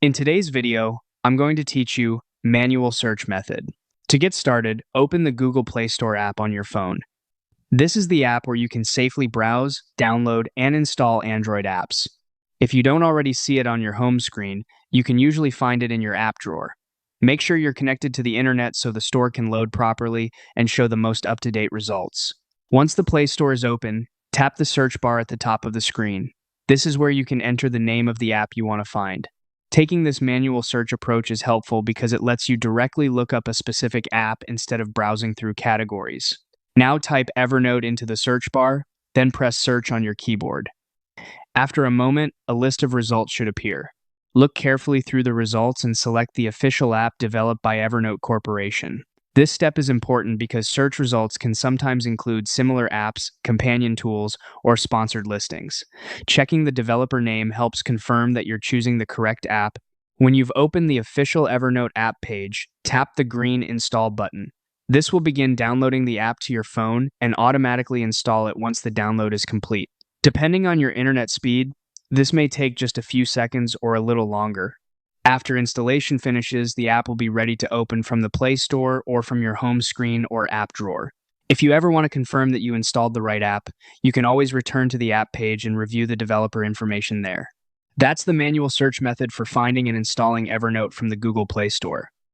In today's video, I'm going to teach you manual search method. To get started, open the Google Play Store app on your phone. This is the app where you can safely browse, download, and install Android apps. If you don't already see it on your home screen, you can usually find it in your app drawer. Make sure you're connected to the internet so the store can load properly and show the most up-to-date results. Once the Play Store is open, tap the search bar at the top of the screen. This is where you can enter the name of the app you want to find. Taking this manual search approach is helpful because it lets you directly look up a specific app instead of browsing through categories. Now type Evernote into the search bar, then press search on your keyboard. After a moment, a list of results should appear. Look carefully through the results and select the official app developed by Evernote Corporation. This step is important because search results can sometimes include similar apps, companion tools, or sponsored listings. Checking the developer name helps confirm that you're choosing the correct app. When you've opened the official Evernote app page, tap the green Install button. This will begin downloading the app to your phone and automatically install it once the download is complete. Depending on your internet speed, this may take just a few seconds or a little longer. After installation finishes, the app will be ready to open from the Play Store or from your home screen or app drawer. If you ever want to confirm that you installed the right app, you can always return to the app page and review the developer information there. That's the manual search method for finding and installing Evernote from the Google Play Store.